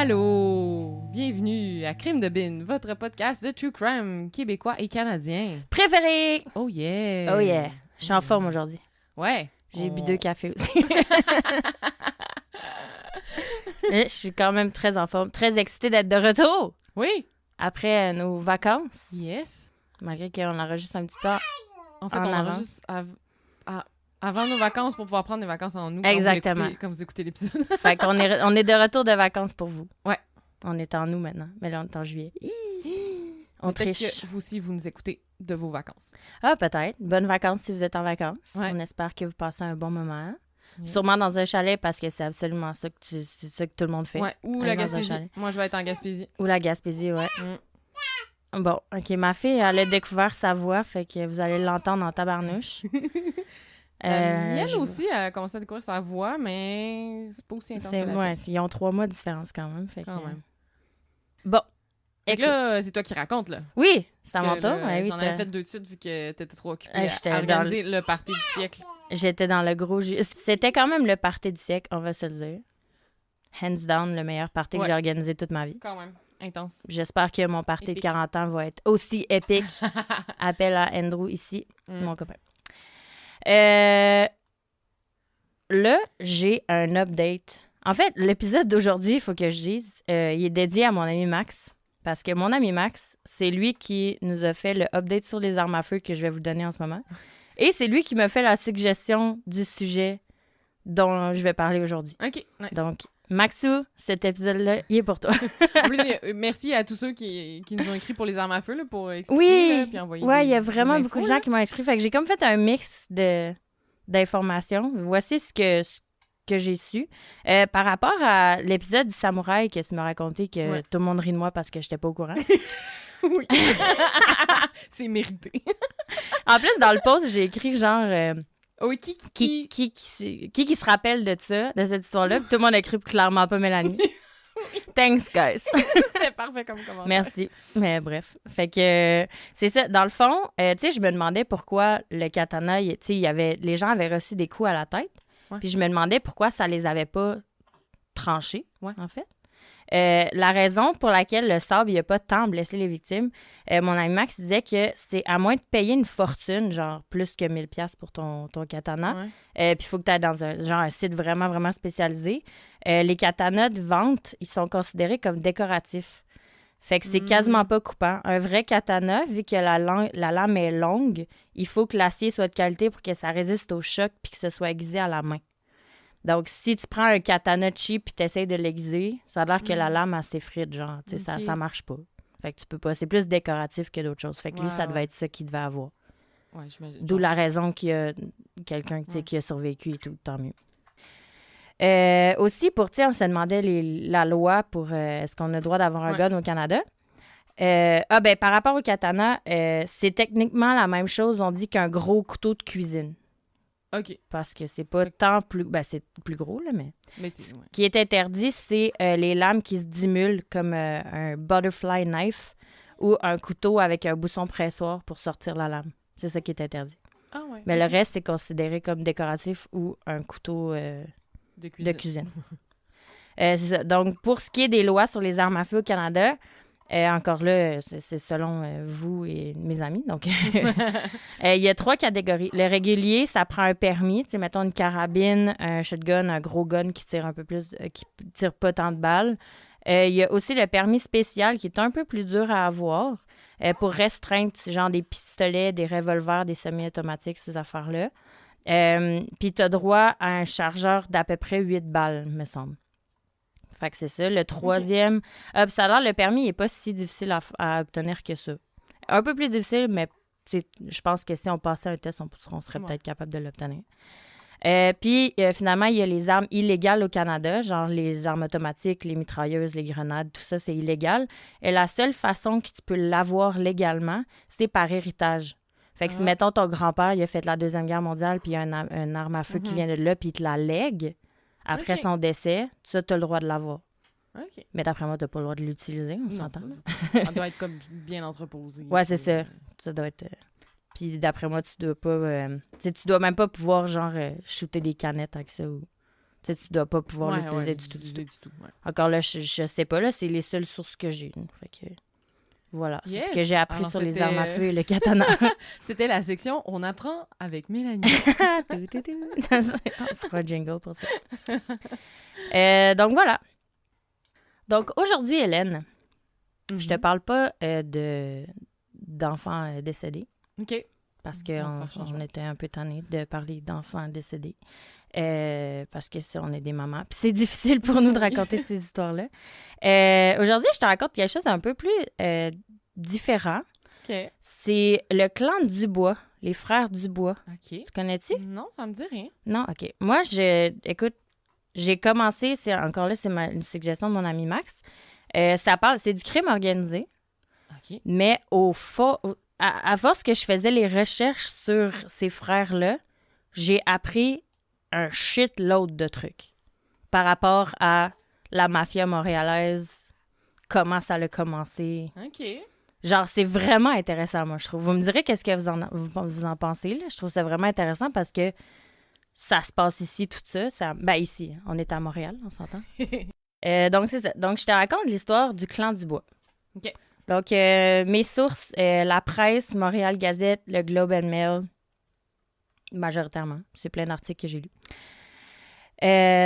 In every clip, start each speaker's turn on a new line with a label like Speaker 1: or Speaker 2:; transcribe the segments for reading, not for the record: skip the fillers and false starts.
Speaker 1: Allô! Bienvenue à Crime de Bin, votre podcast de true crime québécois et canadien.
Speaker 2: Préféré!
Speaker 1: Oh yeah!
Speaker 2: Oh yeah! Je suis en forme aujourd'hui.
Speaker 1: Ouais!
Speaker 2: J'ai bu 2 cafés aussi. Je suis quand même très en forme, très excitée d'être de retour
Speaker 1: Oui!
Speaker 2: après nos vacances.
Speaker 1: Yes!
Speaker 2: Malgré qu'on enregistre un petit peu
Speaker 1: En fait,
Speaker 2: en
Speaker 1: on
Speaker 2: avance.
Speaker 1: enregistre avant nos vacances pour pouvoir prendre des vacances en nous.
Speaker 2: Exactement.
Speaker 1: Quand vous écoutez l'épisode.
Speaker 2: Fait qu'on on est de retour de vacances pour vous.
Speaker 1: Ouais.
Speaker 2: On est en août maintenant, mais là on est en juillet. On
Speaker 1: Peut-être
Speaker 2: triche.
Speaker 1: que vous aussi, vous nous écoutez de vos vacances.
Speaker 2: Ah, peut-être. Bonnes vacances si vous êtes en vacances.
Speaker 1: Ouais.
Speaker 2: On espère que vous passez un bon moment.
Speaker 1: Yes.
Speaker 2: Sûrement dans un chalet parce que c'est absolument ça que, c'est ça que tout le monde fait.
Speaker 1: Ouais, ou
Speaker 2: Aller
Speaker 1: la
Speaker 2: dans un
Speaker 1: Gaspésie.
Speaker 2: chalet.
Speaker 1: Moi, je vais être en Gaspésie.
Speaker 2: Ou la Gaspésie, ouais.
Speaker 1: Mm.
Speaker 2: Bon, OK, ma fille, elle a découvert sa voix, fait que vous allez l'entendre en tabarnouche.
Speaker 1: La mienne
Speaker 2: je-
Speaker 1: aussi a commencé à découvrir sa voix, mais c'est pas aussi intense que la
Speaker 2: ouais,
Speaker 1: tienne.
Speaker 2: ils ont 3 mois de différence quand même. Fait
Speaker 1: Quand
Speaker 2: que,
Speaker 1: même.
Speaker 2: Bon.
Speaker 1: Fait que
Speaker 2: Écoute.
Speaker 1: là, c'est toi qui racontes, là.
Speaker 2: Oui, c'est à
Speaker 1: Parce
Speaker 2: mon
Speaker 1: que
Speaker 2: tour.
Speaker 1: là,
Speaker 2: Ouais, oui,
Speaker 1: j'en avais fait 2 de suite vu que t'étais trop occupée
Speaker 2: Hey, j'étais
Speaker 1: à organiser le party du siècle.
Speaker 2: J'étais dans le gros... C'était quand même le party du siècle, on va se le dire. Hands down, le meilleur party que
Speaker 1: Ouais.
Speaker 2: j'ai organisé toute ma vie.
Speaker 1: Quand même. Intense.
Speaker 2: J'espère que mon party
Speaker 1: Épique.
Speaker 2: de 40 ans va être aussi épique. Appel à Andrew ici,
Speaker 1: Mm.
Speaker 2: mon copain. Là, j'ai un update. En fait, l'épisode d'aujourd'hui, il faut que je dise, il est dédié à mon ami Max. Parce que mon ami Max, c'est lui qui nous a fait le update sur les armes à feu que je vais vous donner en ce moment. Et c'est lui qui m'a fait la suggestion du sujet dont je vais parler aujourd'hui.
Speaker 1: OK, nice.
Speaker 2: Donc, Maxou, cet épisode-là, il est pour toi.
Speaker 1: En plus, merci à tous ceux qui nous ont écrit pour les armes à feu, là, pour expliquer,
Speaker 2: Oui,
Speaker 1: là, puis envoyer
Speaker 2: ouais,
Speaker 1: des-
Speaker 2: il y a
Speaker 1: des
Speaker 2: vraiment
Speaker 1: infos,
Speaker 2: beaucoup de
Speaker 1: là.
Speaker 2: gens qui m'ont écrit. Fait que j'ai comme fait un mix d'informations. Voici ce que j'ai su. Par rapport à l'épisode du samouraï que tu m'as raconté, que
Speaker 1: Ouais.
Speaker 2: tout le monde rit de moi parce que j'étais pas au courant.
Speaker 1: Oui. C'est mérité.
Speaker 2: En plus, dans le post, j'ai écrit genre...
Speaker 1: Oui,
Speaker 2: qui se rappelle de ça, de cette histoire-là? Puis tout le monde a écrit clairement pas Mélanie. Thanks, guys.
Speaker 1: C'était parfait comme commentaire.
Speaker 2: Merci. Mais bref. Fait que c'est ça. Dans le fond, tu sais, je me demandais pourquoi le katana, tu sais, les gens avaient reçu des coups à la tête.
Speaker 1: Ouais.
Speaker 2: Puis je me demandais pourquoi ça les avait pas tranchés,
Speaker 1: Ouais.
Speaker 2: en fait. La raison pour laquelle le sabre, il a pas tant blessé les victimes, mon ami Max disait que c'est à moins de payer une fortune, genre plus que 1000$ pour ton katana,
Speaker 1: Ouais.
Speaker 2: puis il faut que tu ailles dans un site vraiment, vraiment spécialisé. Les katanas de vente, ils sont considérés comme décoratifs. Fait que c'est quasiment pas coupant. Un vrai katana, vu que la lame est longue, il faut que l'acier soit de qualité pour que ça résiste au choc puis que ce soit aiguisé à la main. Donc, si tu prends un katana cheap puis t'essayes de l'aiguiser, ça a l'air que la lame, elle s'effrite, genre. Tu sais,
Speaker 1: Ok.
Speaker 2: ça marche pas. Fait que tu peux pas. C'est plus décoratif que d'autres choses. Fait que lui, ça devait
Speaker 1: Ouais.
Speaker 2: être ça qu'il devait avoir.
Speaker 1: Ouais, j'imagine.
Speaker 2: D'où
Speaker 1: Genre,
Speaker 2: la raison qu'il y a quelqu'un tu sais,
Speaker 1: Ouais.
Speaker 2: qui a survécu et tout, tant mieux. Aussi, pour, tu sais, on se demandait la loi pour est-ce qu'on a le droit d'avoir un
Speaker 1: Ouais.
Speaker 2: gun au Canada. Par rapport au katana, c'est techniquement la même chose, on dit qu'un gros couteau de cuisine.
Speaker 1: OK.
Speaker 2: Parce que c'est pas tant plus... Ben, c'est plus gros, là, mais...
Speaker 1: Mais tu sais, ouais.
Speaker 2: Ce qui est interdit, c'est les lames qui se dimulent comme un butterfly knife ou un couteau avec un bousson pressoir pour sortir la lame. C'est ça qui est interdit.
Speaker 1: Ah ouais.
Speaker 2: Mais
Speaker 1: ok.
Speaker 2: le reste, c'est considéré comme décoratif ou un couteau
Speaker 1: De
Speaker 2: de cuisine. C'est ça. Donc, pour ce qui est des lois sur les armes à feu au Canada, encore là, c'est selon vous et mes amis. Donc, il y a 3 catégories. Le régulier, ça prend un permis. Tu sais, mettons une carabine, un shotgun, un gros gun qui tire un peu plus, qui tire pas tant de balles. Il y a aussi le permis spécial qui est un peu plus dur à avoir pour restreindre, genre des pistolets, des revolvers, des semi-automatiques, ces affaires-là. Puis tu as droit à un chargeur d'à peu près 8 balles, me semble. Fait que c'est ça. Le troisième... puis ça a l'air, le permis n'est pas si difficile à obtenir que ça. Un peu plus difficile, mais je pense que si on passait un test, on serait peut-être capable de l'obtenir. Puis finalement, il y a les armes illégales au Canada, genre les armes automatiques, les mitrailleuses, les grenades, tout ça, c'est illégal. Et la seule façon que tu peux l'avoir légalement, c'est par héritage. Fait que si, mettons, ton grand-père, il a fait la Deuxième Guerre mondiale, puis il y a un arme à feu qui vient de là, puis il te la lègue, après son décès, ça, tu as le droit de l'avoir.
Speaker 1: OK.
Speaker 2: Mais d'après moi, tu n'as pas le droit de l'utiliser, on
Speaker 1: Non,
Speaker 2: s'entend.
Speaker 1: pas ça. Ça doit être comme bien entreposé.
Speaker 2: Ouais, c'est ça. Ça doit être... Puis d'après moi, tu dois pas... tu dois même pas pouvoir, genre, shooter des canettes avec ça ou Tu sais, tu dois pas pouvoir
Speaker 1: Ouais,
Speaker 2: l'utiliser
Speaker 1: ouais,
Speaker 2: du tout.
Speaker 1: l'utiliser du tout. Ouais.
Speaker 2: Encore là, je sais pas, là, c'est les seules sources que j'ai. Fait que, voilà, c'est ce que
Speaker 1: Yes!
Speaker 2: j'ai appris
Speaker 1: Alors,
Speaker 2: sur les
Speaker 1: c'était-
Speaker 2: armes à feu et le katana.
Speaker 1: C'était la section On apprend avec Mélanie.
Speaker 2: Tout, tout, tout. On se fera un jingle pour ça. Donc voilà. Donc aujourd'hui, Hélène, je te parle pas d'enfants décédés
Speaker 1: OK.
Speaker 2: parce
Speaker 1: On va
Speaker 2: qu'on
Speaker 1: faire changement.
Speaker 2: on était un peu tannés de parler d'enfants décédés. Parce que si on est des mamans. Puis c'est difficile pour nous de raconter ces histoires-là. Aujourd'hui, je te raconte quelque chose d'un peu plus différent.
Speaker 1: OK.
Speaker 2: C'est le clan Dubois, les frères Dubois.
Speaker 1: OK.
Speaker 2: Tu connais-tu?
Speaker 1: Non, ça me dit rien.
Speaker 2: Non? OK. Moi, écoute, j'ai commencé, encore là, c'est une suggestion de mon ami Max. C'est du crime organisé,
Speaker 1: OK.
Speaker 2: mais à force que je faisais les recherches sur ces frères-là, j'ai appris un shitload de trucs par rapport à la mafia montréalaise, comment ça a commencé.
Speaker 1: OK.
Speaker 2: Genre, c'est vraiment intéressant, moi, je trouve. Vous me direz qu'est-ce que vous en pensez, là. Je trouve ça vraiment intéressant parce que ça se passe ici, tout ça. Ben, ici, on est à Montréal, on s'entend. Donc, c'est ça. Donc, je te raconte l'histoire du clan Dubois.
Speaker 1: OK.
Speaker 2: Donc, mes sources, la presse, Montréal Gazette, le Globe and Mail, majoritairement. C'est plein d'articles que j'ai lus.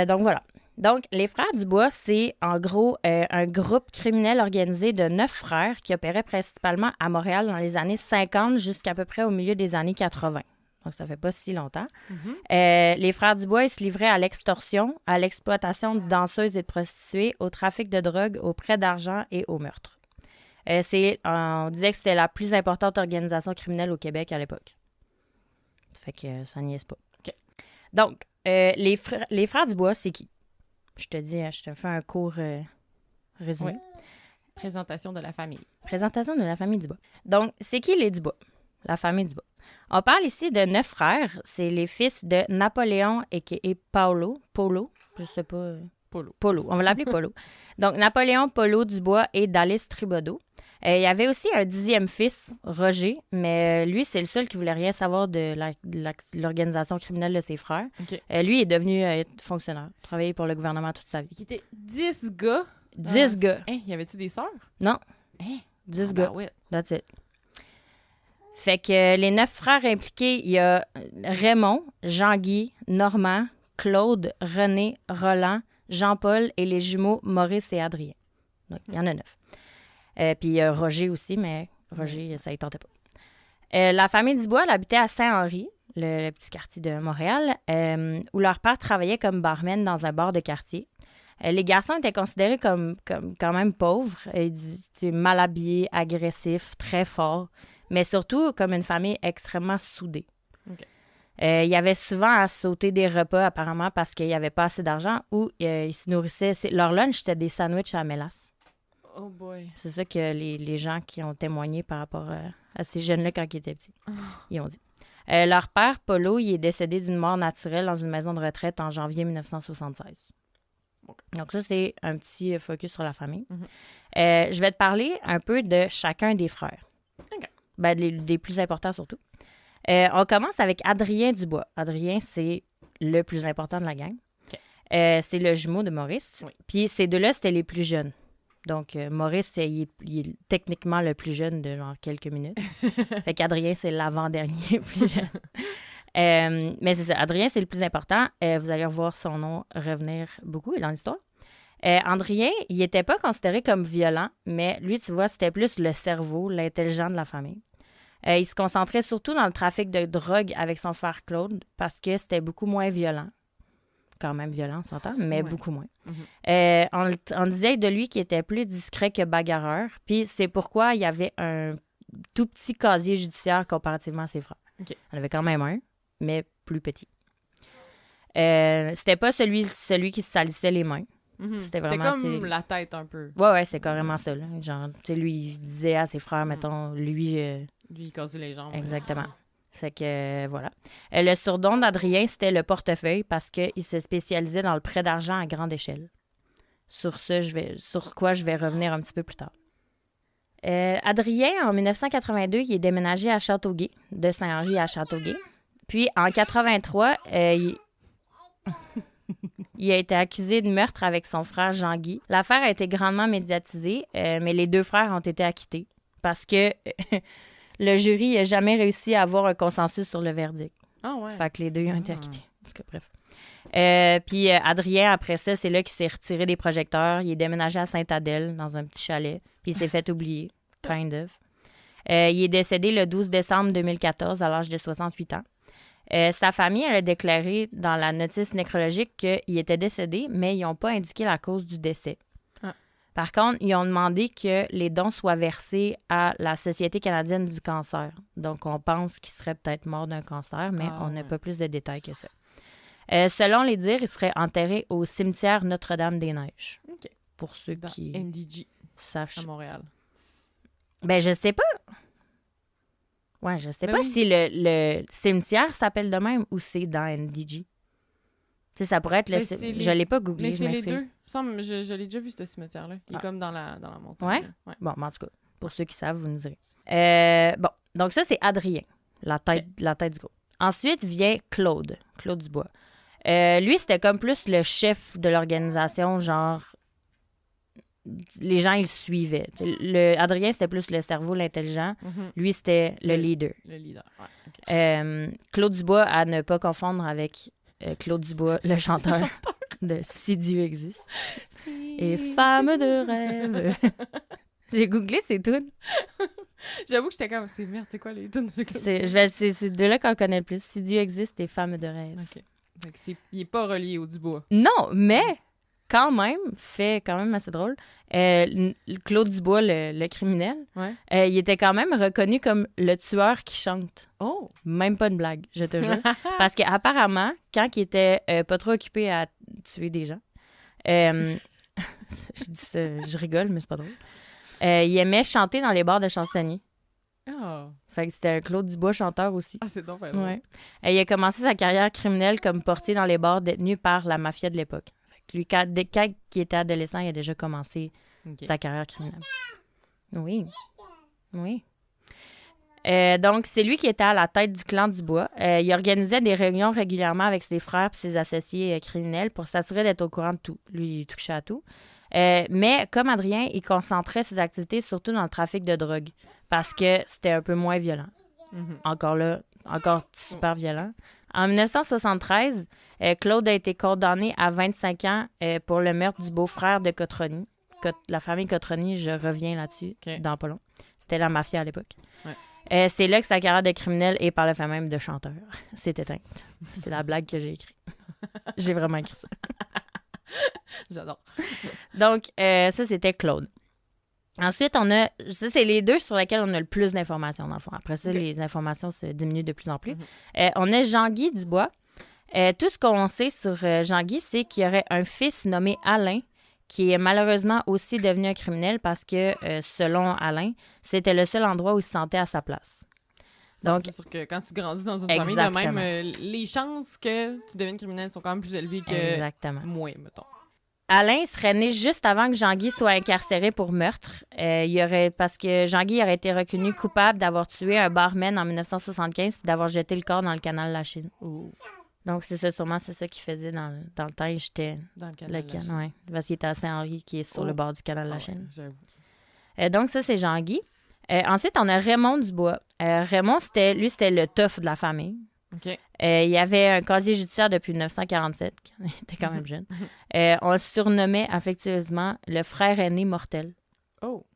Speaker 2: Donc, voilà. Donc, les frères Dubois, c'est en gros un groupe criminel organisé de 9 frères qui opérait principalement à Montréal dans les années 50 jusqu'à peu près au milieu des années 80. Donc, ça fait pas si longtemps. Les frères Dubois, ils se livraient à l'extorsion, à l'exploitation de danseuses et de prostituées, au trafic de drogue, au prêt d'argent et au meurtre. On disait que c'était la plus importante organisation criminelle au Québec à l'époque. Fait que ça niaise pas.
Speaker 1: OK.
Speaker 2: Donc, les frères Dubois, c'est qui? Je te fais un court résumé.
Speaker 1: Ouais. Présentation de la famille.
Speaker 2: Présentation de la famille Dubois. Donc, c'est qui les Dubois? La famille Dubois. On parle ici de 9 frères. C'est les fils de Napoléon et Polo, je sais pas. Polo. On va l'appeler Polo. Donc, Napoléon, Polo Dubois et Dalice Tribodeau. Il y avait aussi un 10e fils, Roger, mais lui, c'est le seul qui voulait rien savoir de l'organisation criminelle de ses frères.
Speaker 1: OK.
Speaker 2: Lui est devenu fonctionnaire, travaillé pour le gouvernement toute sa vie.
Speaker 1: Qui était 10 gars.
Speaker 2: 10 gars.
Speaker 1: Hein, y avait-tu des sœurs?
Speaker 2: Non,
Speaker 1: Hein?
Speaker 2: 10 gars.
Speaker 1: Ouais.
Speaker 2: That's it. Fait que les 9 frères impliqués, il y a Raymond, Jean-Guy, Normand, Claude, René, Roland, Jean-Paul et les jumeaux Maurice et Adrien. Donc, il y en a 9. Puis il y a Roger aussi, mais Roger, ça ne tentait pas. La famille Dubois, elle habitait à Saint-Henri, le petit quartier de Montréal, où leur père travaillait comme barman dans un bar de quartier. Les garçons étaient considérés comme quand même pauvres, mal habillés, agressifs, très forts, mais surtout comme une famille extrêmement soudée.
Speaker 1: OK.
Speaker 2: Il y avait souvent à sauter des repas, apparemment, parce qu'il n'y avait pas assez d'argent, ou ils se nourrissaient. Leur lunch, c'était des sandwichs à la mélasse.
Speaker 1: Oh boy.
Speaker 2: C'est ça que les gens qui ont témoigné par rapport à ces jeunes-là quand ils étaient petits, ils ont dit. Leur père, Polo, il est décédé d'une mort naturelle dans une maison de retraite en janvier 1976.
Speaker 1: Okay.
Speaker 2: Donc ça, c'est un petit focus sur la famille. Je vais te parler un peu de chacun des frères.
Speaker 1: OK.
Speaker 2: Ben, des plus importants surtout. On commence avec Adrien Dubois. Adrien, c'est le plus important de la gang.
Speaker 1: Okay.
Speaker 2: C'est le jumeau de Maurice.
Speaker 1: Oui.
Speaker 2: Puis ces deux-là, c'était les plus jeunes. Donc, Maurice, il est techniquement le plus jeune de genre quelques minutes. Fait qu'Adrien, c'est l'avant-dernier plus jeune. Mais c'est ça, Adrien, c'est le plus important. Vous allez revoir son nom revenir beaucoup dans l'histoire. Adrien, il n'était pas considéré comme violent, mais lui, tu vois, c'était plus le cerveau, l'intelligent de la famille. Il se concentrait surtout dans le trafic de drogue avec son frère Claude parce que c'était beaucoup moins violent. Quand même violent, on s'entend, mais beaucoup moins. On disait de lui qu'il était plus discret que bagarreur, puis c'est pourquoi il y avait un tout petit casier judiciaire comparativement à ses frères.
Speaker 1: Okay.
Speaker 2: Il en avait quand même un, mais plus petit. C'était pas celui qui se salissait les mains.
Speaker 1: C'était vraiment comme la tête un peu.
Speaker 2: Ouais, c'est carrément ça. Là. Genre, tu sais, lui, il disait à ses frères, mettons, lui,
Speaker 1: il cassait les jambes.
Speaker 2: Exactement. Fait que, voilà. Le surnom d'Adrien, c'était le portefeuille parce qu'il se spécialisait dans le prêt d'argent à grande échelle. Sur quoi je vais revenir un petit peu plus tard. Adrien, en 1982, il est déménagé à Châteauguay, de Saint-Henri à Châteauguay. Puis, en 83, il il a été accusé de meurtre avec son frère Jean-Guy. L'affaire a été grandement médiatisée, mais les deux frères ont été acquittés parce que le jury n'a jamais réussi à avoir un consensus sur le verdict.
Speaker 1: Ah ouais.
Speaker 2: Fait que les deux ils ont été acquittés. En tout cas, bref. Puis Adrien, après ça, c'est là qu'il s'est retiré des projecteurs. Il est déménagé à Sainte-Adèle, dans un petit chalet. Puis il s'est fait oublier, kind of. Il est décédé le 12 décembre 2014 à l'âge de 68 ans. Sa famille, elle a déclaré dans la notice nécrologique qu'il était décédé, mais ils n'ont pas indiqué la cause du décès.
Speaker 1: Ah.
Speaker 2: Par contre, ils ont demandé que les dons soient versés à la Société canadienne du cancer. Donc, on pense qu'il serait peut-être mort d'un cancer, mais on n'a pas plus de détails que ça. Selon les dires, il serait enterré au cimetière Notre-Dame-des-Neiges.
Speaker 1: OK.
Speaker 2: Pour ceux
Speaker 1: Dans
Speaker 2: qui
Speaker 1: NDG,
Speaker 2: sachent.
Speaker 1: à Montréal.
Speaker 2: Ben, je sais pas. Ouais, je sais
Speaker 1: Ben
Speaker 2: pas
Speaker 1: oui.
Speaker 2: si le cimetière s'appelle de même ou c'est dans NDG. Tu sais, ça pourrait être le...
Speaker 1: Ben, c'est les-
Speaker 2: Je l'ai pas googlé,
Speaker 1: Mais
Speaker 2: je
Speaker 1: c'est les
Speaker 2: m'excuse.
Speaker 1: deux. Il me semble, je l'ai déjà vu, ce cimetière-là. Il est comme dans la montagne.
Speaker 2: Ouais?
Speaker 1: là. Ouais.
Speaker 2: Bon, mais en tout cas, pour ceux qui savent, vous nous direz. Bon, donc ça, c'est Adrien, la tête du groupe. Ensuite vient Claude Dubois. Lui, c'était comme plus le chef de l'organisation, genre... Les gens, ils le suivaient. Adrien, c'était plus le cerveau, l'intelligent.
Speaker 1: Mhm.
Speaker 2: Lui, c'était le leader.
Speaker 1: Le leader. Ouais, OK.
Speaker 2: Claude Dubois, à ne pas confondre avec Claude Dubois, le chanteur de Si Dieu existe. Et femme de rêve. J'ai googlé ces tunes.
Speaker 1: J'avoue que j'étais comme, c'est merde, c'est quoi les tunes?
Speaker 2: C'est de là qu'on connaît le plus. Si Dieu existe et femme de rêve.
Speaker 1: OK. Fait que il est pas relié au Dubois.
Speaker 2: Non, mais quand même assez drôle. Claude Dubois, le criminel,
Speaker 1: Ouais.
Speaker 2: il était quand même reconnu comme le tueur qui chante.
Speaker 1: Oh!
Speaker 2: Même pas une blague, je te jure. Parce qu'apparemment, quand il était pas trop occupé à tuer des gens, je dis ça, je rigole, mais c'est pas drôle. Il aimait chanter dans les bars de chansonniers.
Speaker 1: Oh!
Speaker 2: Fait que c'était un Claude Dubois chanteur aussi.
Speaker 1: Ah, c'est donc pas
Speaker 2: Ouais. Il a commencé sa carrière criminelle comme portier dans les bars détenus par la mafia de l'époque. Fait que lui, quand il était adolescent, il a déjà commencé sa carrière criminelle. Oui. Oui. Donc, c'est lui qui était à la tête du clan Dubois. Il organisait des réunions régulièrement avec ses frères et ses associés criminels pour s'assurer d'être au courant de tout. Lui, il touchait à tout. Mais comme Adrien, il concentrait ses activités surtout dans le trafic de drogue parce que c'était un peu moins violent.
Speaker 1: Mhm.
Speaker 2: Encore super violent. En 1973, Claude a été condamné à 25 ans pour le meurtre du beau-frère de Cotroni. La famille Cotroni, je reviens là-dessus dans pas long. C'était la mafia à l'époque.
Speaker 1: Ouais.
Speaker 2: C'est là que sa carrière de criminel et par le fait même de chanteur s'est éteinte. C'est la blague que j'ai écrite. J'ai vraiment écrit ça.
Speaker 1: J'adore.
Speaker 2: Donc, ça, c'était Claude. Ensuite, ça, c'est les deux sur lesquels on a le plus d'informations, dans le fond. Après ça, les informations se diminuent de plus en plus. On a Jean-Guy Dubois. Tout ce qu'on sait sur Jean-Guy, c'est qu'il y aurait un fils nommé Alain, qui est malheureusement aussi devenu un criminel parce que, selon Alain, c'était le seul endroit où il se sentait à sa place. Donc,
Speaker 1: c'est sûr que quand tu grandis dans une famille de
Speaker 2: Exactement.
Speaker 1: même, les chances que tu deviennes criminel sont quand même plus élevées que
Speaker 2: exactement.
Speaker 1: moi, mettons.
Speaker 2: Alain serait né juste avant que Jean-Guy soit incarcéré pour meurtre. Parce que Jean-Guy aurait été reconnu coupable d'avoir tué un barman en 1975 et d'avoir jeté le corps dans le canal de la Chine.
Speaker 1: Ouh.
Speaker 2: Donc, c'est ça qu'il faisait dans le temps. Il jetait
Speaker 1: Dans le canal de la Chine.
Speaker 2: ouais, parce qu'il était à Saint-Henri, qui est sur le bord du canal de la Chine.
Speaker 1: Ouais, j'avoue.
Speaker 2: Donc, ça, c'est Jean-Guy. Ensuite, on a Raymond Dubois. Raymond, c'était le tough de la famille.
Speaker 1: OK.
Speaker 2: Il avait un casier judiciaire depuis 1947. Il était quand même jeune. On le surnommait affectueusement le frère aîné mortel.
Speaker 1: Oh!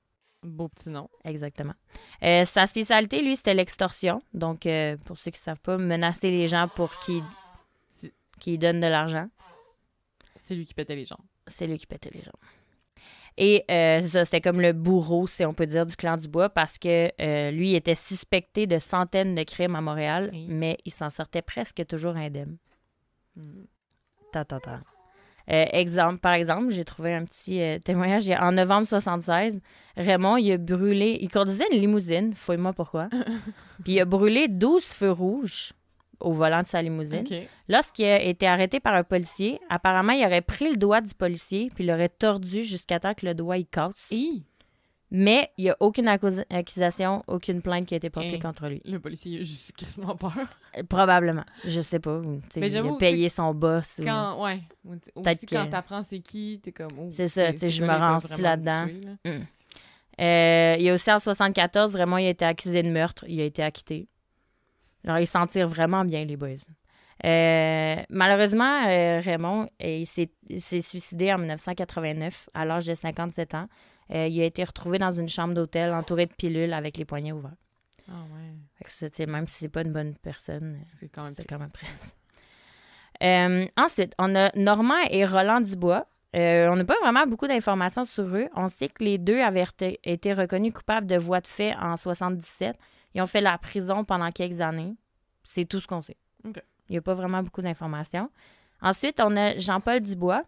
Speaker 1: Beau petit nom.
Speaker 2: Exactement. Sa spécialité, lui, c'était l'extorsion. Donc, pour ceux qui ne savent pas, menacer les gens pour qu'ils donnent de l'argent.
Speaker 1: C'est lui qui pétait les jambes.
Speaker 2: C'est lui qui pétait les jambes. Et ça, c'était comme le bourreau, si on peut dire, du clan Dubois, parce que lui était suspecté de centaines de crimes à Montréal, mais il s'en sortait presque toujours indemne. Par exemple, j'ai trouvé un petit témoignage. En novembre 1976, Raymond, il conduisait une limousine, fouille-moi pourquoi, puis il a brûlé 12 feux rouges au volant de sa limousine.
Speaker 1: Okay.
Speaker 2: Lorsqu'il a été arrêté par un policier, apparemment, il aurait pris le doigt du policier puis l'aurait tordu jusqu'à temps que le doigt il casse. Mais il n'y a aucune accusation, aucune plainte qui a été portée contre lui.
Speaker 1: Le policier a juste crissement peur.
Speaker 2: Probablement. Je sais pas.
Speaker 1: Mais
Speaker 2: Il a
Speaker 1: j'avoue,
Speaker 2: payé son boss.
Speaker 1: Quand, ouais. Aussi, quand t'apprends c'est qui, t'es comme... Oh,
Speaker 2: c'est ça, je me rends-tu là-dedans.
Speaker 1: Là.
Speaker 2: Il y a aussi en 74, Raymond il a été accusé de meurtre. Il a été acquitté. Alors, ils s'en tirent vraiment bien, les boys. Malheureusement, Raymond, il s'est suicidé en 1989, à l'âge de 57 ans. Il a été retrouvé dans une chambre d'hôtel, entouré de pilules, avec les poignets ouverts.
Speaker 1: Ah ouais.
Speaker 2: Fait que même si c'est pas une bonne personne,
Speaker 1: c'est quand même
Speaker 2: triste. Ensuite, on a Normand et Roland Dubois. On n'a pas vraiment beaucoup d'informations sur eux. On sait que les deux avaient été reconnus coupables de voies de fait en 77. Ils ont fait la prison pendant quelques années. C'est tout ce qu'on sait.
Speaker 1: Okay.
Speaker 2: Il n'y a pas vraiment beaucoup d'informations. Ensuite, on a Jean-Paul Dubois.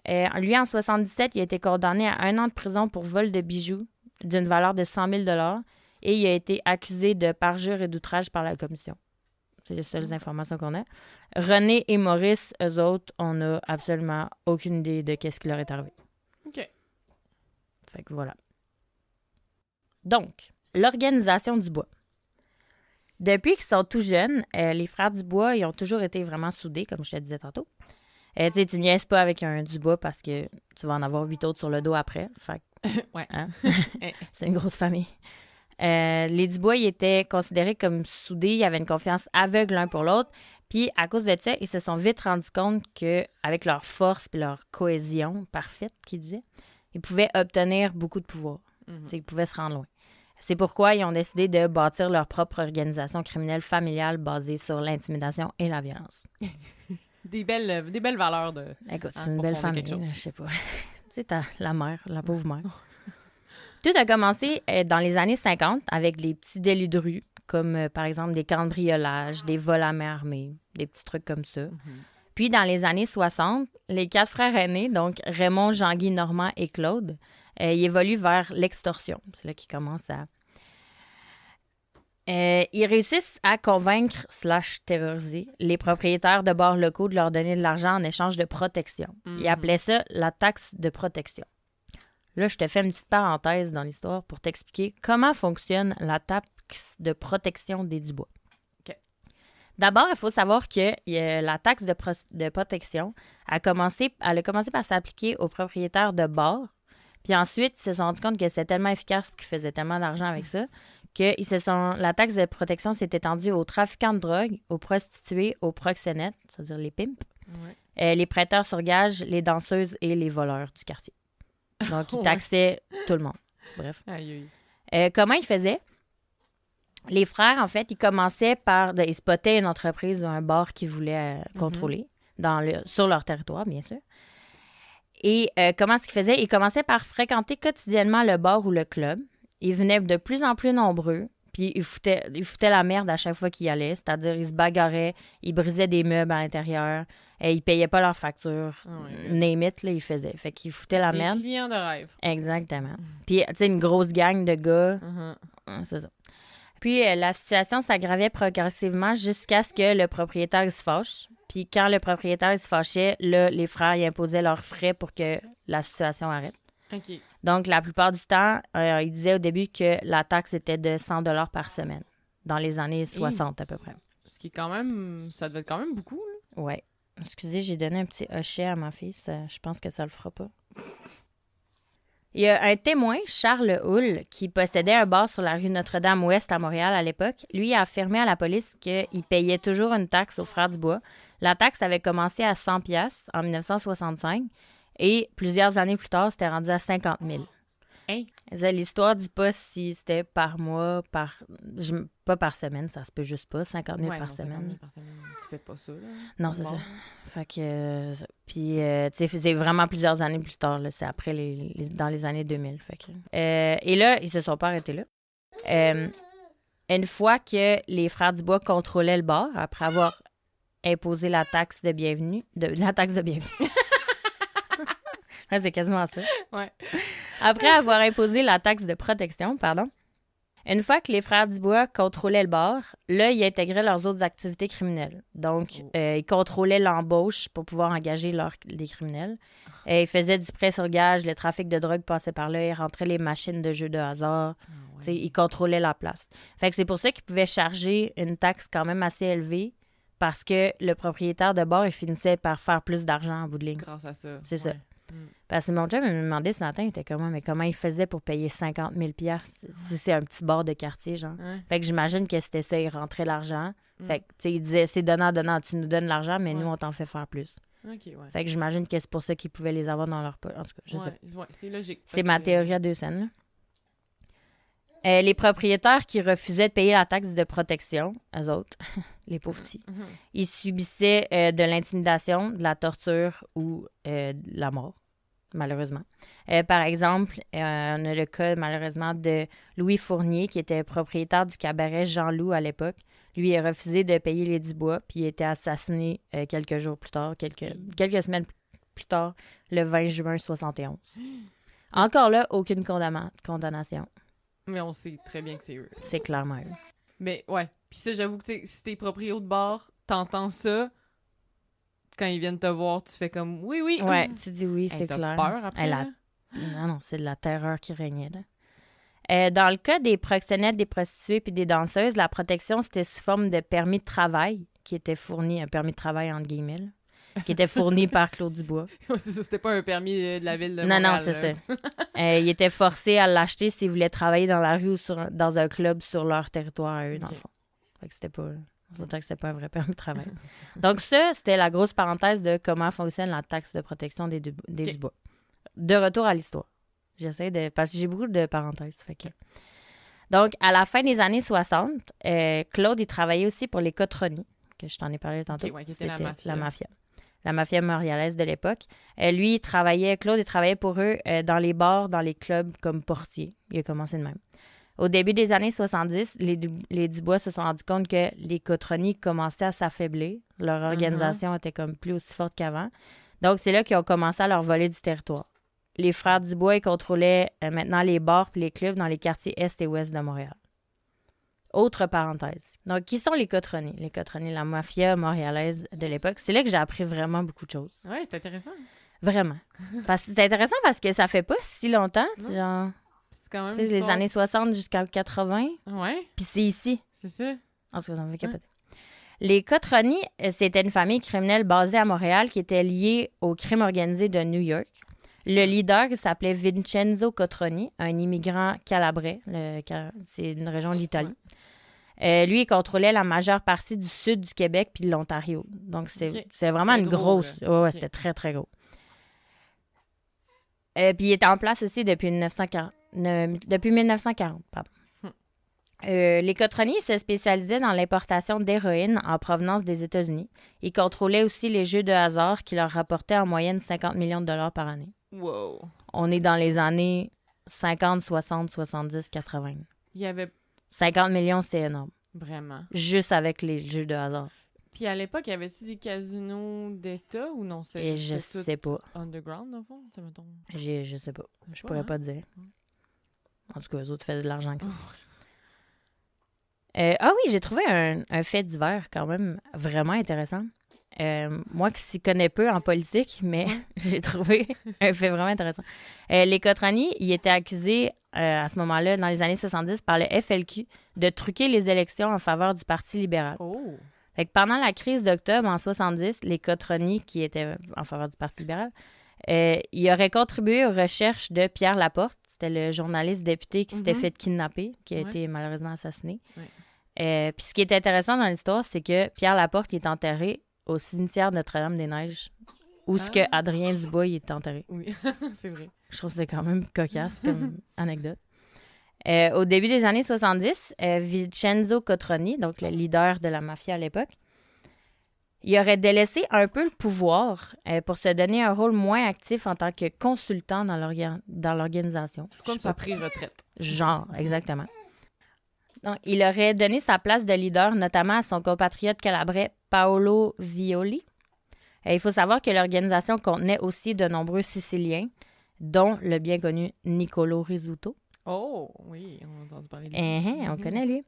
Speaker 2: Lui, en 77, il a été condamné à 1 an de prison pour vol de bijoux d'une valeur de 100 000 $ et il a été accusé de parjure et d'outrage par la commission. C'est les seules informations qu'on a. René et Maurice, eux autres, on n'a absolument aucune idée de qu'est-ce qui leur est arrivé.
Speaker 1: OK.
Speaker 2: Fait que voilà. Donc, l'organisation Dubois. Depuis qu'ils sont tout jeunes, les frères Dubois, ils ont toujours été vraiment soudés, comme je te disais tantôt. Tu niaises pas avec un Dubois parce que tu vas en avoir 8 autres sur le dos après. Fait que,
Speaker 1: ouais.
Speaker 2: Hein? C'est une grosse famille. Les Dubois, ils étaient considérés comme soudés. Ils avaient une confiance aveugle l'un pour l'autre. Puis, à cause de ça, ils se sont vite rendus compte qu'avec leur force et leur cohésion parfaite, qu'ils disaient, ils pouvaient obtenir beaucoup de pouvoir. Ils pouvaient se rendre loin. C'est pourquoi ils ont décidé de bâtir leur propre organisation criminelle familiale basée sur l'intimidation et la violence.
Speaker 1: Des belles valeurs de...
Speaker 2: Écoute, c'est une belle famille, je sais pas. Tu sais, la mère, la pauvre mère. Tout a commencé dans les années 50 avec les petits délits de rue, comme par exemple des cambriolages, des vols à main armée, des petits trucs comme ça. Puis dans les années 60, les 4 frères aînés, donc Raymond, Jean-Guy, Normand et Claude, ils évoluent vers l'extorsion. C'est là qu'ils commencent à... ils réussissent à convaincre / terroriser les propriétaires de bars locaux de leur donner de l'argent en échange de protection. Ils appelaient ça la taxe de protection. Là, je te fais une petite parenthèse dans l'histoire pour t'expliquer comment fonctionne la taxe de protection des Dubois.
Speaker 1: Okay.
Speaker 2: D'abord, il faut savoir que la taxe de protection elle a commencé par s'appliquer aux propriétaires de bars. Puis ensuite, ils se sont rendus compte que c'était tellement efficace et qu'ils faisaient tellement d'argent avec ça que la taxe de protection s'est étendue aux trafiquants de drogue, aux prostituées, aux proxénètes, c'est-à-dire les pimps, les prêteurs sur gage, les danseuses et les voleurs du quartier. Donc, ils taxaient tout le monde. Bref. Comment ils faisaient? Les frères, en fait, ils commençaient par... Ils spottaient une entreprise ou un bar qu'ils voulaient contrôler sur leur territoire, bien sûr. Et comment est-ce qu'ils faisaient? Ils commençaient par fréquenter quotidiennement le bar ou le club. Ils venaient de plus en plus nombreux, puis ils foutaient la merde à chaque fois qu'ils y allaient. C'est-à-dire, ils se bagarraient, ils brisaient des meubles à l'intérieur, ils payaient pas leurs factures. Name it, là, ils faisaient. Fait qu'ils foutaient la merde.
Speaker 1: Des clients de rêve.
Speaker 2: Exactement. Puis, tu sais, une grosse gang de gars. C'est ça. Puis, la situation s'aggravait progressivement jusqu'à ce que le propriétaire se fâche. Puis, quand le propriétaire se fâchait, là, les frères ils imposaient leurs frais pour que la situation arrête.
Speaker 1: OK.
Speaker 2: Donc, la plupart du temps, ils disaient au début que la taxe était de 100 $ par semaine, dans les années 60 à peu près.
Speaker 1: Ce qui est quand même... Ça devait être quand même beaucoup, là.
Speaker 2: Ouais. Excusez, j'ai donné un petit hochet à ma fille. Je pense que ça le fera pas. Il y a un témoin, Charles Hull, qui possédait un bar sur la rue Notre-Dame-Ouest à Montréal à l'époque. Lui a affirmé à la police qu'il payait toujours une taxe aux frères Dubois. La taxe avait commencé à 100 $, en 1965. Et plusieurs années plus tard, c'était rendu à 50 000.
Speaker 1: Hey.
Speaker 2: L'histoire dit pas si c'était par mois, pas par semaine, ça se peut juste pas, 50 000 par semaine.
Speaker 1: 50 000 par semaine, tu fais pas ça, là.
Speaker 2: Non, c'est ça. Fait que, puis, tu sais, c'est vraiment plusieurs années plus tard, là, c'est après, dans les années 2000. Fait que, et là, ils se sont pas arrêtés là. Une fois que les frères Dubois contrôlaient le bar, après avoir imposé la taxe de bienvenue, Ouais, c'est quasiment ça.
Speaker 1: Ouais.
Speaker 2: Après avoir imposé la taxe de protection, Une fois que les frères Dubois contrôlaient le bar, là, ils intégraient leurs autres activités criminelles. Donc, ils contrôlaient l'embauche pour pouvoir engager les criminels. Ils faisaient du prêt sur gage, le trafic de drogue passait par là, ils rentraient les machines de jeux de hasard. Ils contrôlaient la place. Fait que c'est pour ça qu'ils pouvaient charger une taxe quand même assez élevée parce que le propriétaire de bar, il finissait par faire plus d'argent en bout de ligne.
Speaker 1: Grâce à ça.
Speaker 2: C'est ça. Parce que mon chum me demandait ce matin, il était comment il faisait pour payer 50 000 si c'est un petit bar de quartier, genre. Fait que j'imagine que c'était ça, il rentrait l'argent. Fait que, tu sais, il disait, c'est donnant, tu nous donnes l'argent, mais nous, on t'en fait faire plus. Fait que j'imagine que c'est pour ça qu'ils pouvaient les avoir dans leur poche. En tout cas, je sais pas.
Speaker 1: Ouais, c'est logique.
Speaker 2: C'est ma théorie à 2 cents, là. Les propriétaires qui refusaient de payer la taxe de protection, eux autres, les pauvres petits, ils subissaient de l'intimidation, de la torture ou de la mort, malheureusement. Par exemple, on a le cas, malheureusement, de Louis Fournier, qui était propriétaire du cabaret Jean-Loup à l'époque. Lui, il a refusé de payer les Dubois, puis il a été assassiné quelques jours plus tard, quelques semaines plus tard, le 20 juin 71. Encore là, aucune condamnation.
Speaker 1: Mais on sait très bien que c'est eux.
Speaker 2: C'est clairement eux.
Speaker 1: Mais ouais. Puis ça, j'avoue que si t'es proprio de bar, t'entends ça, quand ils viennent te voir, tu fais comme oui.
Speaker 2: Ouais, tu dis oui, c'est clair.
Speaker 1: T'as peur après, là?
Speaker 2: Non, c'est de la terreur qui régnait, là. Dans le cas des proxénètes, des prostituées puis des danseuses, la protection, c'était sous forme de permis de travail qui était fourni, un permis de travail entre guillemets, là, qui était fourni par Claude Dubois.
Speaker 1: C'est ça, c'était pas un permis de la ville de
Speaker 2: Montréal.
Speaker 1: Non,
Speaker 2: c'est ça. Il était forcé à l'acheter s'il voulait travailler dans la rue ou dans un club sur leur territoire à eux, dans le fond. Fait que c'était pas... On s'entend que c'était pas un vrai permis de travail. Donc ça, c'était la grosse parenthèse de comment fonctionne la taxe de protection des Dubois. De retour à l'histoire. J'essaie de... Parce que j'ai beaucoup de parenthèses. Fait que... Donc, à la fin des années 60, Claude, il travaillait aussi pour les Cotroni, que je t'en ai parlé tantôt.
Speaker 1: C'était
Speaker 2: la mafia. La mafia montréalaise de l'époque. Claude, il travaillait pour eux dans les bars, dans les clubs, comme portier. Il a commencé de même. Au début des années 70, les Dubois se sont rendus compte que les Cotroni commençaient à s'affaiblir. Leur organisation était comme plus aussi forte qu'avant. Donc, c'est là qu'ils ont commencé à leur voler du territoire. Les frères Dubois, ils contrôlaient maintenant les bars et les clubs dans les quartiers est et ouest de Montréal. Autre parenthèse. Donc, qui sont les Cotroni? Les Cotroni, la mafia montréalaise de l'époque. C'est là que j'ai appris vraiment beaucoup de choses.
Speaker 1: Ouais, c'est intéressant.
Speaker 2: Vraiment. C'est intéressant parce que ça fait pas si longtemps. Genre,
Speaker 1: c'est quand même
Speaker 2: les années 60 jusqu'à 80.
Speaker 1: Ouais.
Speaker 2: Puis c'est ici.
Speaker 1: C'est ça.
Speaker 2: En tout cas, ça me fait capoter. Les Cotroni, c'était une famille criminelle basée à Montréal qui était liée au crime organisé de New York. Le leader, il s'appelait Vincenzo Cotroni, un immigrant calabrais. C'est une région de l'Italie. Lui, il contrôlait la majeure partie du sud du Québec puis de l'Ontario. Donc, c'est vraiment une grosse... Ouais, c'était très, très gros. Puis il était en place aussi depuis 1940. Pardon. Les Cotroni se spécialisaient dans l'importation d'héroïne en provenance des États-Unis. Ils contrôlaient aussi les jeux de hasard qui leur rapportaient en moyenne 50 millions de dollars par année.
Speaker 1: Wow.
Speaker 2: On est dans les années 50, 60, 70, 80.
Speaker 1: Il y avait...
Speaker 2: 50 millions, c'est énorme.
Speaker 1: Vraiment.
Speaker 2: Juste avec les jeux de hasard.
Speaker 1: Puis à l'époque, y avait-tu des casinos d'État ou non?
Speaker 2: Et je sais pas.
Speaker 1: Underground, dans le fond? Ça me tombe.
Speaker 2: Je sais pas. Je pourrais pas dire. En tout cas, eux autres faisaient de l'argent que ça. Oui, j'ai trouvé un fait divers quand même vraiment intéressant. Moi qui s'y connais peu en politique, mais j'ai trouvé un fait vraiment intéressant. Les Cotroni, ils étaient accusés à ce moment-là, dans les années 70, par le FLQ, de truquer les élections en faveur du Parti libéral.
Speaker 1: Oh!
Speaker 2: Fait que pendant la crise d'octobre en 70, les Cotroni, qui étaient en faveur du Parti libéral, ils auraient contribué aux recherches de Pierre Laporte. C'était le journaliste député qui s'était fait kidnapper, qui a été malheureusement assassiné. Puis ce qui est intéressant dans l'histoire, c'est que Pierre Laporte il est enterré au cimetière Notre-Dame-des-Neiges, où ce que Adrien Dubois il est enterré.
Speaker 1: Oui, c'est vrai.
Speaker 2: Je trouve que c'est quand même cocasse comme anecdote. Au début des années 70, Vincenzo Cotroni, donc le leader de la mafia à l'époque, il aurait délaissé un peu le pouvoir pour se donner un rôle moins actif en tant que consultant dans l'organisation.
Speaker 1: C'est comme sa pré-retraite.
Speaker 2: Genre, exactement. Donc, il aurait donné sa place de leader notamment à son compatriote calabrais Paolo Violi. Il faut savoir que l'organisation contenait aussi de nombreux Siciliens, dont le bien connu Niccolo Rizzuto.
Speaker 1: Oh, oui, on a entendu parler de lui.
Speaker 2: On connaît lui.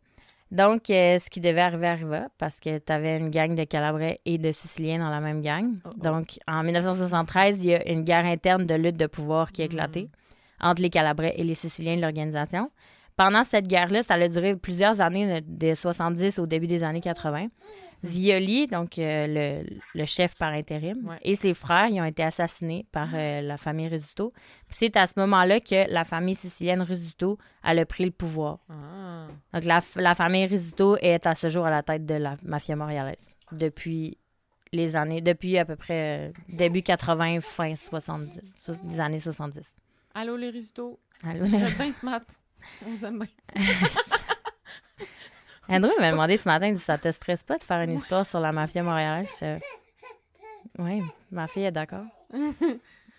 Speaker 2: Donc, ce qui devait arriver arriva parce que tu avais une gang de Calabrais et de Siciliens dans la même gang. Donc, en 1973, il y a une guerre interne de lutte de pouvoir qui a éclaté entre les Calabrais et les Siciliens de l'organisation. Pendant cette guerre-là, ça a duré plusieurs années, de 70 au début des années 80. Violi, donc le chef par intérim, et ses frères, ils ont été assassinés par la famille Rizzuto. Puis c'est à ce moment-là que la famille sicilienne Rizzuto elle a pris le pouvoir.
Speaker 1: Ah.
Speaker 2: Donc la famille Rizzuto est à ce jour à la tête de la mafia montréalaise depuis à peu près début 80, fin 70, des années 70.
Speaker 1: Allô les Rizzuto.
Speaker 2: Allô,
Speaker 1: Ça fait ce matin. On vous aime bien.
Speaker 2: Andrew m'a demandé ce matin, il dit, ça te stresse pas de faire une histoire sur la mafia montréalaise? Oui, ma fille est d'accord.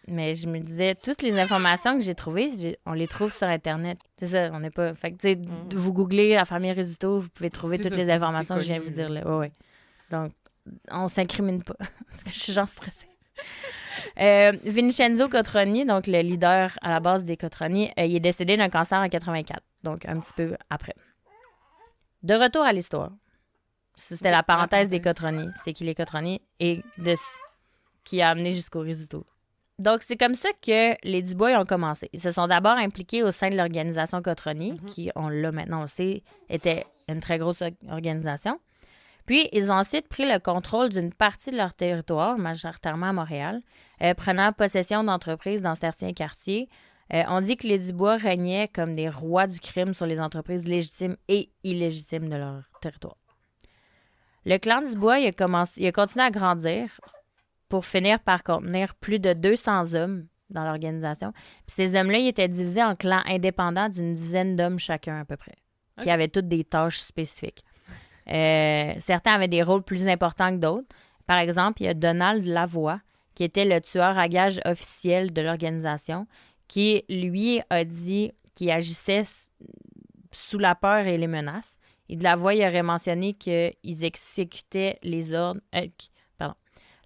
Speaker 2: Mais je me disais, toutes les informations que j'ai trouvées, on les trouve sur Internet. C'est ça, on n'est pas... Fait que, tu sais, vous googlez la famille Rizzuto, vous pouvez trouver toutes les informations que je viens de vous dire là. Ouais. Donc, on s'incrimine pas. Parce que je suis genre stressée. Vincenzo Cotroni, donc le leader à la base des Cotroni, il est décédé d'un cancer en 84, donc un petit peu après. De retour à l'histoire. C'était la parenthèse des Cotroni. C'est qui les Cotroni et qui a amené jusqu'au Rizzuto. Donc, c'est comme ça que les Dubois ont commencé. Ils se sont d'abord impliqués au sein de l'organisation Cotroni, qui, on l'a maintenant, on le sait, était une très grosse organisation. Puis, ils ont ensuite pris le contrôle d'une partie de leur territoire, majoritairement à Montréal, prenant possession d'entreprises dans certains quartiers. On dit que les Dubois régnaient comme des rois du crime sur les entreprises légitimes et illégitimes de leur territoire. Le clan Dubois il a continué à grandir pour finir par contenir plus de 200 hommes dans l'organisation. Puis ces hommes-là, ils étaient divisés en clans indépendants d'une dizaine d'hommes chacun à peu près, qui avaient toutes des tâches spécifiques. Certains avaient des rôles plus importants que d'autres. Par exemple, il y a Donald Lavoie, qui était le tueur à gages officiel de l'organisation, qui, lui, a dit qu'il agissait sous la peur et les menaces. Et de Lavoie, il aurait mentionné qu'ils exécutaient les ordres...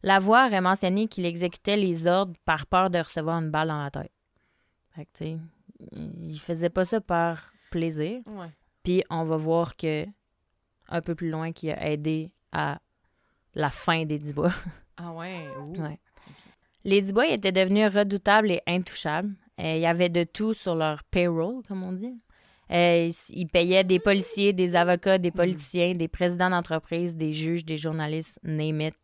Speaker 2: Lavoie aurait mentionné qu'il exécutait les ordres par peur de recevoir une balle dans la tête. Fait que, tu sais, il faisait pas ça par plaisir.
Speaker 1: Ouais.
Speaker 2: Puis on va voir que un peu plus loin qu'il a aidé à la fin des Dubois.
Speaker 1: Ah ouais?
Speaker 2: Ouais. Les Dubois étaient devenus redoutables et intouchables. Il y avait de tout sur leur payroll, comme on dit. Ils payaient des policiers, des avocats, des politiciens, des présidents d'entreprise, des juges, des journalistes, name it.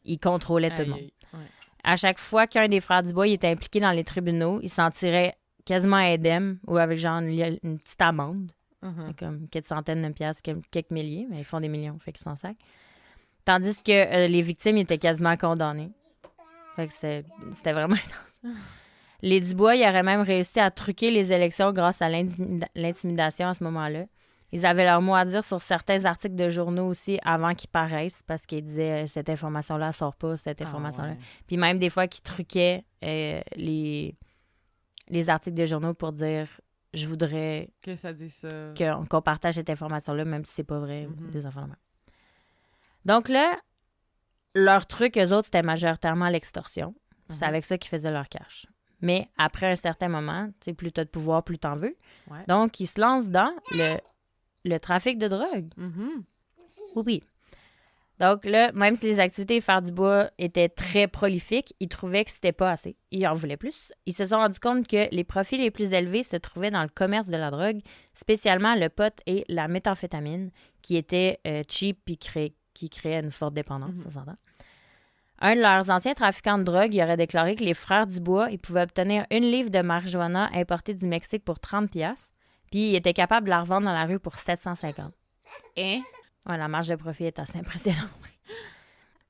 Speaker 2: Ils contrôlaient tout le monde.
Speaker 1: Ouais.
Speaker 2: À chaque fois qu'un des frères Dubois était impliqué dans les tribunaux, il s'en tirait quasiment indemne ou avec genre une petite amende. Comme quelques centaines de piastres, quelques milliers, mais ils font des millions, fait qu'ils s'en sacent. Tandis que les victimes étaient quasiment condamnées. Fait que c'était vraiment intense. Les Dubois, ils auraient même réussi à truquer les élections grâce à l'intimidation à ce moment-là. Ils avaient leur mot à dire sur certains articles de journaux aussi avant qu'ils paraissent parce qu'ils disaient cette information-là ne sort pas, cette information-là. Puis même des fois qu'ils truquaient les articles de journaux pour dire je voudrais
Speaker 1: que ça dit ça.
Speaker 2: Qu'on partage cette information-là, même si c'est pas vrai, des enfants. Donc là, leur truc, eux autres, c'était majoritairement l'extorsion. C'est avec ça qu'ils faisaient leur cash. Mais après un certain moment, tu sais, plus t'as de pouvoir, plus t'en veux.
Speaker 1: Ouais.
Speaker 2: Donc, ils se lancent dans le trafic de drogue. Oui. Donc là, même si les activités des Frères Dubois étaient très prolifiques, ils trouvaient que c'était pas assez. Ils en voulaient plus. Ils se sont rendus compte que les profits les plus élevés se trouvaient dans le commerce de la drogue, spécialement le pot et la méthamphétamine, qui étaient cheap et qui créaient une forte dépendance, ça s'entend. Un de leurs anciens trafiquants de drogue, il aurait déclaré que les Frères Dubois, ils pouvaient obtenir 1 livre de marijuana importée du Mexique pour 30$, puis ils étaient capables de la revendre dans la rue pour 750.
Speaker 1: Hein?
Speaker 2: Ouais, la marge de profit est assez impressionnante.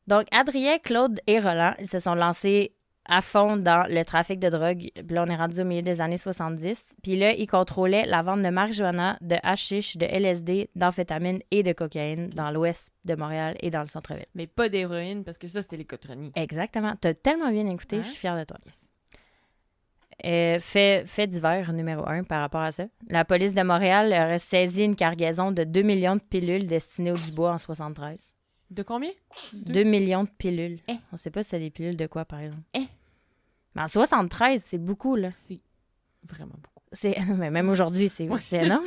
Speaker 2: Donc, Adrien, Claude et Roland, ils se sont lancés à fond dans le trafic de drogue. Puis là, on est rendu au milieu des années 70. Puis là, ils contrôlaient la vente de marijuana, de hashish, de LSD, d'amphétamine et de cocaïne dans l'ouest de Montréal et dans le centre-ville.
Speaker 1: Mais pas d'héroïne, parce que ça, c'était les Cotroni.
Speaker 2: Exactement. T'as tellement bien écouté, je suis fière de toi. Yes. Fait divers numéro 1 par rapport à ça. La police de Montréal aurait saisi une cargaison de 2 millions de pilules destinées aux Dubois en 73.
Speaker 1: De combien?
Speaker 2: 2 millions de pilules. On sait pas si c'est des pilules de quoi, par exemple. Mais en 73, c'est beaucoup, là.
Speaker 1: C'est vraiment beaucoup.
Speaker 2: Mais même aujourd'hui, c'est énorme.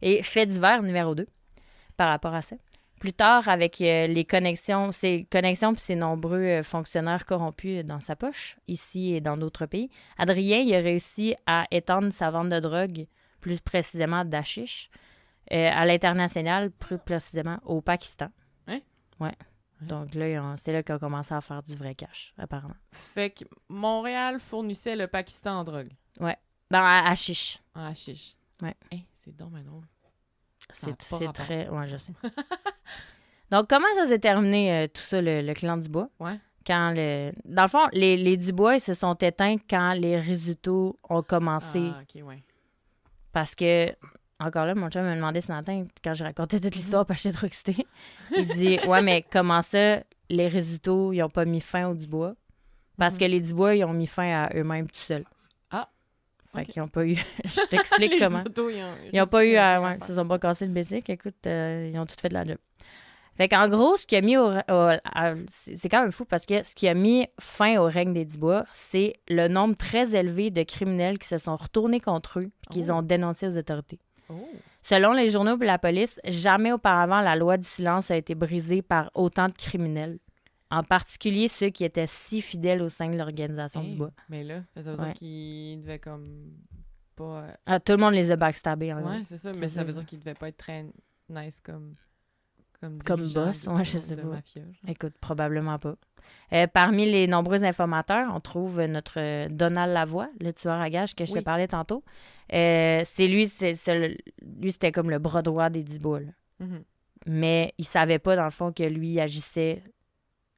Speaker 2: Et fait divers numéro 2 par rapport à ça. Plus tard, avec ses connexions puis ses nombreux fonctionnaires corrompus dans sa poche, ici et dans d'autres pays, Adrien il a réussi à étendre sa vente de drogue, plus précisément d'hashish, à l'international, plus précisément au Pakistan.
Speaker 1: Hein?
Speaker 2: Ouais. Donc là, c'est là qu'on a commencé à faire du vrai cash, apparemment.
Speaker 1: Fait que Montréal fournissait le Pakistan en drogue.
Speaker 2: Ouais. Ben, à hashish.
Speaker 1: En hashish.
Speaker 2: Ouais.
Speaker 1: Hey, c'est dommage drôle.
Speaker 2: C'est très... Ouais, je sais. Donc, comment ça s'est terminé, tout ça, le clan Dubois?
Speaker 1: Ouais.
Speaker 2: Dans le fond, les Dubois, ils se sont éteints quand les résultats ont commencé.
Speaker 1: Ah, OK, ouais.
Speaker 2: Parce que, encore là, mon chum m'a demandé ce matin, quand je racontais toute l'histoire, parce que j'étais trop excitée, il dit « Ouais, mais comment ça, les résultats, ils n'ont pas mis fin aux Dubois? Parce que les Dubois, ils ont mis fin à eux-mêmes tout seuls. » Fait qu'ils n'ont pas eu... Je t'explique comment. Ils n'ont pas eu à... Ouais, ils se sont pas cassés le basic. Écoute, ils ont tout fait de la job. Fait qu'en gros, ce qui a mis c'est quand même fou parce que ce qui a mis fin au règne des Dubois, c'est le nombre très élevé de criminels qui se sont retournés contre eux et qu'ils ont dénoncé aux autorités. Selon les journaux et la police, jamais auparavant la loi du silence a été brisée par autant de criminels. En particulier ceux qui étaient si fidèles au sein de l'organisation Dubois.
Speaker 1: Mais là, ça veut dire qu'ils devaient comme pas...
Speaker 2: tout le monde les a backstabbés. En gros.
Speaker 1: Ouais, c'est ça, mais ça veut dire qu'ils devaient pas être très nice comme
Speaker 2: boss. Ouais, je sais pas.
Speaker 1: Mafia,
Speaker 2: écoute, probablement pas. Parmi les nombreux informateurs, on trouve notre Donald Lavoie, le tueur à gages que je te parlais tantôt. C'est lui, lui, c'était comme le bras droit des Dubois. Mais il savait pas, dans le fond, que lui agissait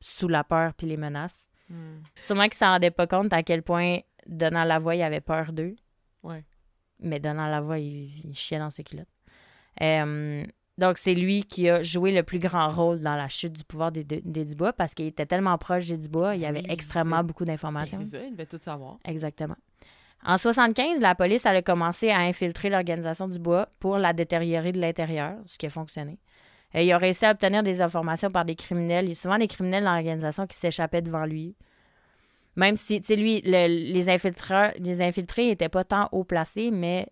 Speaker 2: sous la peur puis les menaces. Sûrement qu'il s'en rendait pas compte à quel point Donald Lavoie, il avait peur d'eux.
Speaker 1: Ouais.
Speaker 2: Mais Donald Lavoie, il chiait dans ses culottes. Donc, c'est lui qui a joué le plus grand rôle dans la chute du pouvoir des Dubois parce qu'il était tellement proche des Dubois, il y avait extrêmement beaucoup d'informations.
Speaker 1: C'est ça, il devait tout savoir.
Speaker 2: Exactement. En 1975, la police elle a commencé à infiltrer l'organisation Dubois pour la détériorer de l'intérieur, ce qui a fonctionné. Il a réussi à obtenir des informations par des criminels. Il y a souvent des criminels dans l'organisation qui s'échappaient devant lui. Même si, tu sais, lui, les infiltrés n'étaient pas tant haut placés, mais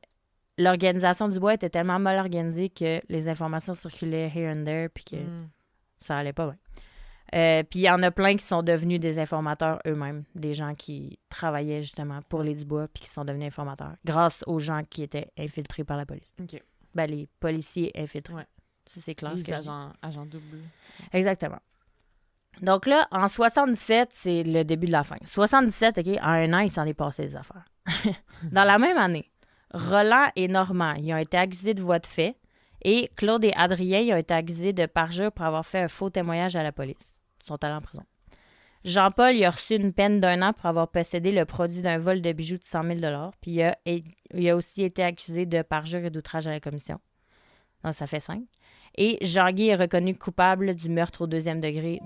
Speaker 2: l'organisation Dubois était tellement mal organisée que les informations circulaient here and there, puis que ça allait pas bien. Puis il y en a plein qui sont devenus des informateurs eux-mêmes, des gens qui travaillaient justement pour les Dubois, puis qui sont devenus informateurs, grâce aux gens qui étaient infiltrés par la police.
Speaker 1: OK.
Speaker 2: Ben, les policiers infiltrés.
Speaker 1: Ouais.
Speaker 2: Ça, c'est clair.
Speaker 1: Les agents doubles.
Speaker 2: Exactement. Donc là, en 77, c'est le début de la fin. 77, OK, en un an, il s'en est passé des affaires. Dans la même année, Roland et Normand, ils ont été accusés de voies de fait et Claude et Adrien, ils ont été accusés de parjure pour avoir fait un faux témoignage à la police. Ils sont allés en prison. Jean-Paul, il a reçu une peine d'1 an pour avoir possédé le produit d'un vol de bijoux de 100 000 $. Puis il a aussi été accusé de parjure et d'outrage à la commission. Donc, ça fait 5. Et Jean-Guy est reconnu coupable du meurtre au 2e degré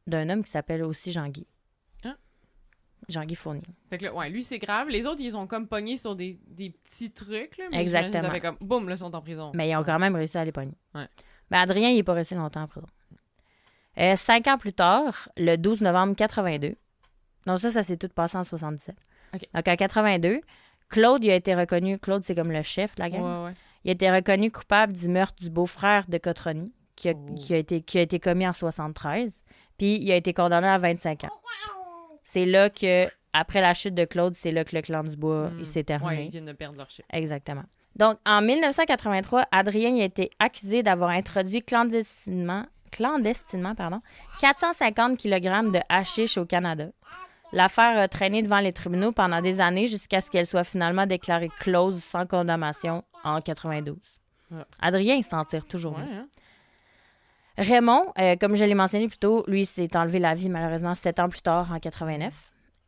Speaker 2: d'un homme qui s'appelle aussi Jean-Guy.
Speaker 1: Hein?
Speaker 2: Jean-Guy Fournier.
Speaker 1: Fait que là, ouais, lui, c'est grave. Les autres, ils ont comme pogné sur des petits trucs. Là, mais
Speaker 2: exactement.
Speaker 1: Ils avaient comme, boum, là, ils sont en prison.
Speaker 2: Mais ils ont quand même réussi à les pogner.
Speaker 1: Ouais.
Speaker 2: Mais Adrien, il n'est pas resté longtemps en prison. 5 ans plus tard, le 12 novembre 82, donc ça s'est tout passé en 77.
Speaker 1: Okay.
Speaker 2: Donc en 82, Claude, il a été reconnu, Claude, c'est comme le chef de la gang.
Speaker 1: Ouais.
Speaker 2: Il a été reconnu coupable du meurtre du beau-frère de Cotroni, qui a été commis en 73, puis il a été condamné à 25 ans. C'est là que, après la chute de Claude, c'est là que le clan Dubois il s'est terminé.
Speaker 1: Oui, ils viennent de perdre leur chef.
Speaker 2: Exactement. Donc, en 1983, Adrien a été accusé d'avoir introduit clandestinement 450 kg de hashish au Canada. L'affaire a traîné devant les tribunaux pendant des années jusqu'à ce qu'elle soit finalement déclarée close sans condamnation en 92. Ouais. Adrien, il s'en tire toujours mieux. Hein? Raymond, comme je l'ai mentionné plus tôt, lui s'est enlevé la vie malheureusement 7 ans plus tard, en 89.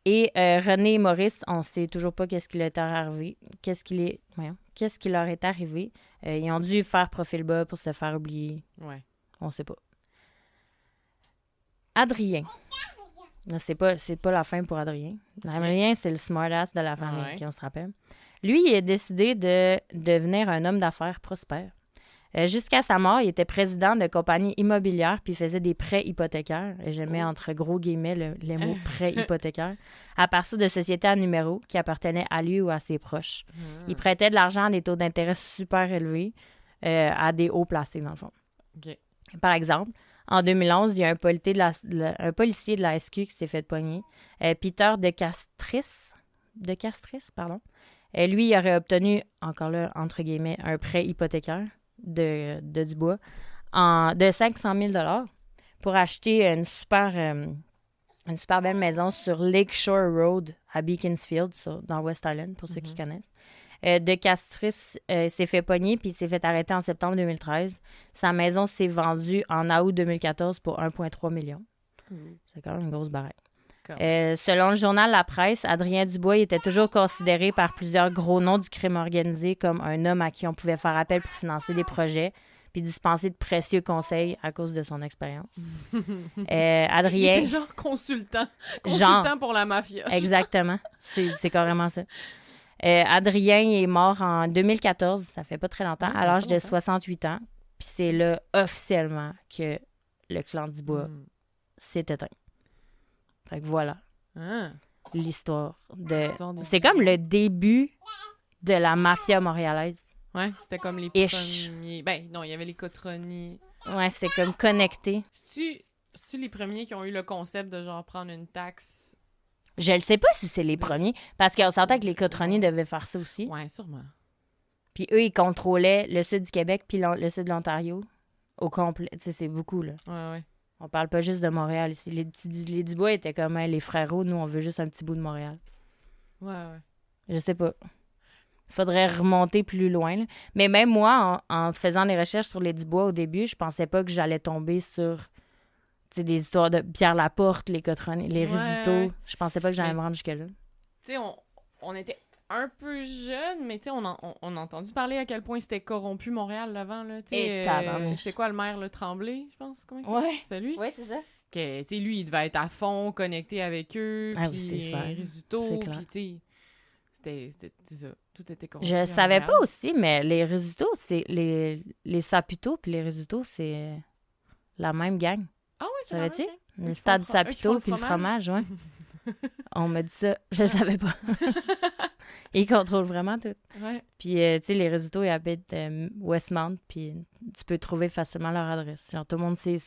Speaker 2: Et René et Maurice, on ne sait toujours pas qu'est-ce qui leur est arrivé. Qu'est-ce qui leur est arrivé. Ils ont dû faire profil bas pour se faire oublier.
Speaker 1: Ouais.
Speaker 2: On ne sait pas. Adrien. C'est pas la fin pour Adrien. Adrien, c'est le smartass de la famille, on se rappelle. Lui, il a décidé de devenir un homme d'affaires prospère. Jusqu'à sa mort, il était président de compagnie immobilière puis il faisait des prêts hypothécaires. Et je mets entre gros guillemets les mots prêts hypothécaires à partir de sociétés à numéro qui appartenaient à lui ou à ses proches. Il prêtait de l'argent à des taux d'intérêt super élevés à des hauts placés, dans le fond.
Speaker 1: OK.
Speaker 2: Par exemple, en 2011, il y a un policier de la SQ qui s'est fait pogner. Peter de Castris, pardon. Lui, il aurait obtenu, encore là, entre guillemets, un prêt hypothécaire de Dubois de 500 000 $ pour acheter une super belle maison sur Lakeshore Road à Beaconsfield, dans West Island, pour ceux qui connaissent. De Castris s'est fait pogner puis il s'est fait arrêter en septembre 2013. Sa maison s'est vendue en août 2014 pour 1,3 million. C'est quand même une grosse baraque. Selon le journal La Presse, Adrien Dubois était toujours considéré par plusieurs gros noms du crime organisé comme un homme à qui on pouvait faire appel pour financer des projets puis dispenser de précieux conseils à cause de son expérience. Adrien...
Speaker 1: Il était genre consultant pour la mafia.
Speaker 2: Exactement. C'est carrément ça. Adrien est mort en 2014, ça fait pas très longtemps, à l'âge de 68 ans. Puis c'est là, officiellement, que le clan Dubois s'est éteint. Fait que voilà. L'histoire de... C'est comme le début de la mafia montréalaise.
Speaker 1: Ouais, c'était comme les premiers... Ben, non, il y avait les Cotroni.
Speaker 2: Ouais, c'était comme connecté.
Speaker 1: C'est-tu les premiers qui ont eu le concept de genre prendre une taxe?
Speaker 2: Je ne sais pas si c'est les premiers, parce qu'on s'entend que les Cotroni devaient faire ça aussi.
Speaker 1: Ouais, sûrement.
Speaker 2: Puis eux, ils contrôlaient le sud du Québec puis le sud de l'Ontario au complet. Tu sais, c'est beaucoup, là.
Speaker 1: Ouais.
Speaker 2: On parle pas juste de Montréal ici. Les Dubois étaient comme les frérots. Nous, on veut juste un petit bout de Montréal.
Speaker 1: Ouais.
Speaker 2: Je sais pas. Il faudrait remonter plus loin, là. Mais même moi, en faisant des recherches sur les Dubois au début, je pensais pas que j'allais tomber sur... C'est des histoires de Pierre Laporte, les Cotroni, les Rizzuto.
Speaker 1: Ouais.
Speaker 2: Je pensais pas que j'allais me rendre jusque-là.
Speaker 1: Tu sais, on était un peu jeunes, mais tu sais, on a entendu parler à quel point c'était corrompu Montréal avant, là. Tu sais, c'est quoi le maire, le Tremblay, je pense? Comment il s'appelle?
Speaker 2: Ouais.
Speaker 1: C'est lui?
Speaker 2: Ouais, c'est ça.
Speaker 1: Que, tu sais, lui, il devait être à fond, connecté avec eux,
Speaker 2: Ah
Speaker 1: puis
Speaker 2: oui, c'est ça.
Speaker 1: Rizzuto, puis tu sais, c'était ça. Tout était corrompu.
Speaker 2: Je savais pas aussi, mais les Rizzuto, c'est les Saputo puis les Rizzuto, c'est la même gang.
Speaker 1: Ah ouais, c'est
Speaker 2: Savais-tu?
Speaker 1: vrai.
Speaker 2: Le stade Saputo puis le fromage, ouais. On m'a dit ça. Je le savais pas. Ils contrôlent vraiment tout.
Speaker 1: Ouais.
Speaker 2: Puis, tu sais, les Rizzuto, ils habitent Westmount, puis tu peux trouver facilement leur adresse. Genre, tout le monde sait,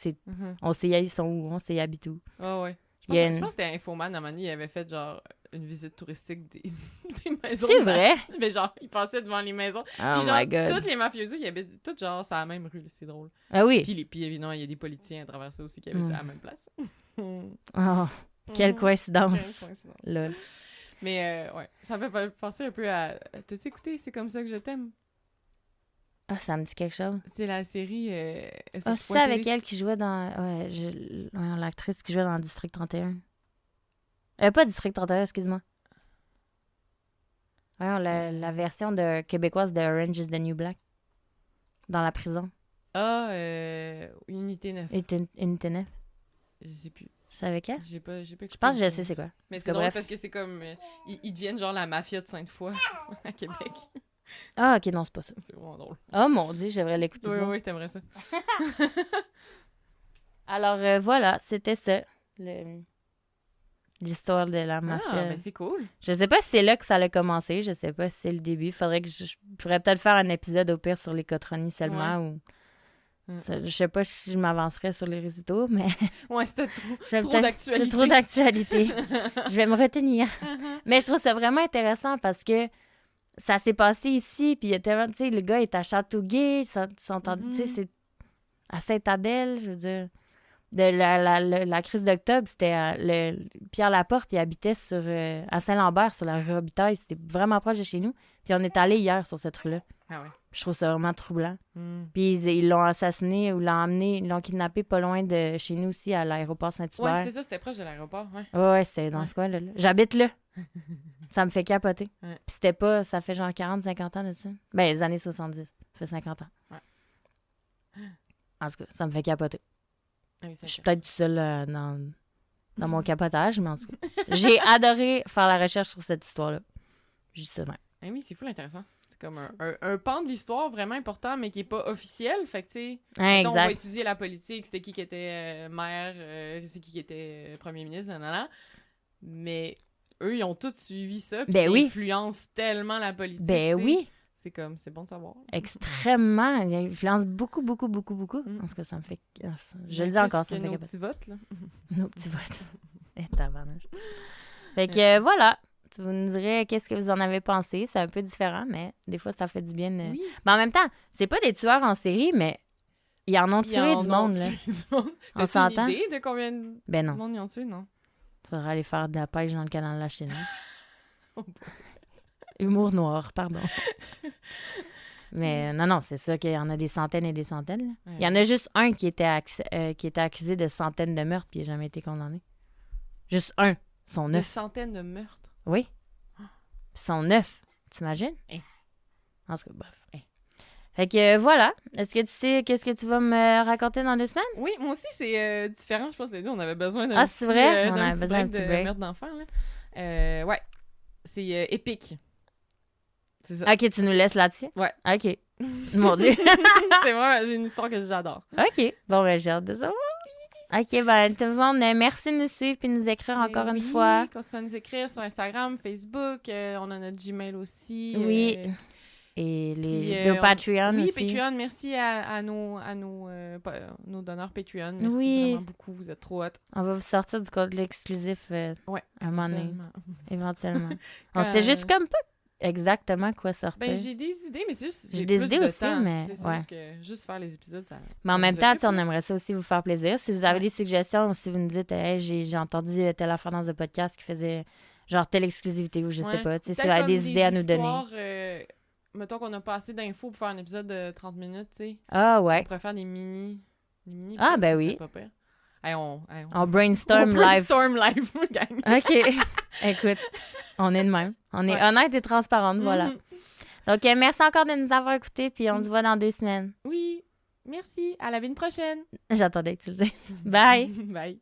Speaker 2: on sait ils sont où, on sait ils habitent où.
Speaker 1: Ah ouais. Je pense que c'était Infoman, à un moment donné, il avait fait genre une visite touristique des maisons.
Speaker 2: C'est vrai?
Speaker 1: Mais genre, il passait devant les maisons.
Speaker 2: Oh
Speaker 1: Puis genre,
Speaker 2: my God.
Speaker 1: tous les mafiosi, ils habitent tous genre sur la même rue, c'est drôle.
Speaker 2: Ah oui?
Speaker 1: Puis évidemment, il y a des politiciens à travers ça aussi qui habitent à la même place.
Speaker 2: Oh, quelle coïncidence.
Speaker 1: Quelle coïncidence.
Speaker 2: Lol.
Speaker 1: Mais ouais, ça me fait penser un peu à... T'as-tu écouté C'est comme ça que je t'aime?
Speaker 2: Ah, ça me dit quelque chose.
Speaker 1: C'est la série...
Speaker 2: c'est avec elle qui jouait dans... Ouais, l'actrice qui jouait dans District 31. Pas District 31, excuse-moi. Voyons, la version québécoise de Orange is the New Black. Dans la prison.
Speaker 1: Ah, Unité 9.
Speaker 2: Unité 9.
Speaker 1: Je sais plus.
Speaker 2: C'est avec elle?
Speaker 1: J'ai pas
Speaker 2: Je pense que je sais c'est quoi.
Speaker 1: Mais c'est drôle parce que c'est comme... ils deviennent genre la mafia de Sainte-Foy à Québec.
Speaker 2: Ah, ok, non, c'est pas ça.
Speaker 1: C'est vraiment drôle.
Speaker 2: Oh mon Dieu, j'aimerais l'écouter.
Speaker 1: Oui, t'aimerais ça.
Speaker 2: Alors, voilà, c'était ça. L'histoire de la mafia.
Speaker 1: Ah, ben c'est cool.
Speaker 2: Je sais pas si c'est là que ça a commencé. Je sais pas si c'est le début. Faudrait que je pourrais peut-être faire un épisode au pire sur les Cotroni seulement ou... Je sais pas si je m'avancerais sur les Rizzuto, mais...
Speaker 1: Ouais, c'était trop d'actualité.
Speaker 2: C'est trop d'actualité. Je vais me retenir. Mais je trouve ça vraiment intéressant parce que ça s'est passé ici, puis il y a tellement... Tu sais, le gars est à Châteauguay, tu sais, c'est à Sainte-Adèle, je veux dire. De la crise d'octobre, c'était... Pierre Laporte, il habitait à Saint-Lambert, sur la rue Robitaille. C'était vraiment proche de chez nous. Puis on est allé hier sur cette rue-là.
Speaker 1: Ah ouais.
Speaker 2: Je trouve ça vraiment troublant. Puis ils l'ont assassiné ou ils l'ont kidnappé pas loin de chez nous aussi, à l'aéroport Saint-Hubert.
Speaker 1: Ouais, c'est ça, c'était proche de l'aéroport, ouais.
Speaker 2: Ouais, c'était dans ce coin-là. J'habite là. Ça me fait capoter.
Speaker 1: Ouais.
Speaker 2: Puis c'était pas... Ça fait genre 40-50 ans de ça. Ben, les années 70. Ça fait 50 ans.
Speaker 1: Ouais.
Speaker 2: En tout cas, ça me fait capoter.
Speaker 1: Oui,
Speaker 2: je suis peut-être seule dans mon capotage, mais en tout cas, j'ai adoré faire la recherche sur cette histoire-là. Juste ça, même.
Speaker 1: Oui, c'est fou intéressant. C'est comme un pan de l'histoire vraiment important, mais qui est pas officiel. Fait que, tu sais,
Speaker 2: exact.
Speaker 1: On va étudier la politique, c'était qui était maire, c'est qui était premier ministre, nanana. Mais eux, ils ont tous suivi ça, puis ils influencent tellement la politique.
Speaker 2: Ben oui.
Speaker 1: C'est comme, c'est bon de savoir.
Speaker 2: Extrêmement. Il influence beaucoup. En tout cas, ça me fait... Je le dis encore, ça me fait
Speaker 1: nos petits votes, là.
Speaker 2: Nos petits votes. Tabarnouche. Fait que voilà. Vous nous direz qu'est-ce que vous en avez pensé. C'est un peu différent, mais des fois, ça fait du bien.
Speaker 1: Oui.
Speaker 2: Mais en même temps, c'est pas des tueurs en série, mais ils en ont tué du monde, là.
Speaker 1: On s'entend? T'as une idée de combien de
Speaker 2: non.
Speaker 1: monde ils ont tué, non?
Speaker 2: Faudra aller faire de la pêche dans le canal de la Chine. Humour noir, pardon. Mais non, c'est ça qu'il y en a des centaines et des centaines. Là. Ouais. Il y en a juste un qui était accusé de centaines de meurtres puis il n'a jamais été condamné. Juste un. Ils sont 9.
Speaker 1: Des centaines de meurtres?
Speaker 2: Oui. Puis ils sont 9. T'imagines? En tout cas, bref. Fait que voilà. Est-ce que tu sais qu'est-ce que tu vas me raconter dans 2 semaines?
Speaker 1: Oui, moi aussi, c'est différent. Je pense que les deux, on avait besoin d'un
Speaker 2: petit break. C'est vrai? On avait besoin d'un petit break.
Speaker 1: Meurtre d'enfant, là. Ouais. C'est épique. C'est ça.
Speaker 2: OK, tu nous laisses là-dessus?
Speaker 1: Ouais.
Speaker 2: OK. Mon Dieu.
Speaker 1: C'est vrai, j'ai une histoire que j'adore.
Speaker 2: OK. Bon, ben, j'ai hâte de savoir. OK, ben, tout le monde, merci de nous suivre et de nous écrire encore une fois.
Speaker 1: Continuez à nous écrire sur Instagram, Facebook. On a notre Gmail aussi.
Speaker 2: Oui. Et nos Patreon aussi.
Speaker 1: Oui, Patreon. Merci à nos donneurs Patreon. Merci vraiment beaucoup. Vous êtes trop hot.
Speaker 2: On va vous sortir du code exclusif un moment donné. Éventuellement. On sait juste comme pas exactement quoi sortir.
Speaker 1: Ben, j'ai des idées, mais c'est juste...
Speaker 2: J'ai des idées aussi, mais...
Speaker 1: C'est juste faire les épisodes, ça...
Speaker 2: Mais en même temps, on aimerait ça aussi vous faire plaisir. Si vous avez des suggestions ou si vous nous dites « Hey, j'ai entendu telle affaire dans un podcast qui faisait genre telle exclusivité » ou je sais pas. Si vous avez des idées à nous donner.
Speaker 1: Mettons qu'on a pas assez d'infos pour faire un épisode de 30 minutes, tu sais.
Speaker 2: Ah ouais.
Speaker 1: On pourrait faire des mini
Speaker 2: ben oui.
Speaker 1: Pas pire. Hey, on
Speaker 2: brainstorm live.
Speaker 1: Brainstorm live, gang.
Speaker 2: OK. Écoute, on est de même. On est honnête et transparente, voilà. Donc, merci encore de nous avoir écoutés, puis on se voit dans 2 semaines.
Speaker 1: Oui. Merci. À la semaine prochaine.
Speaker 2: J'attendais que tu le dises. Bye.
Speaker 1: Bye.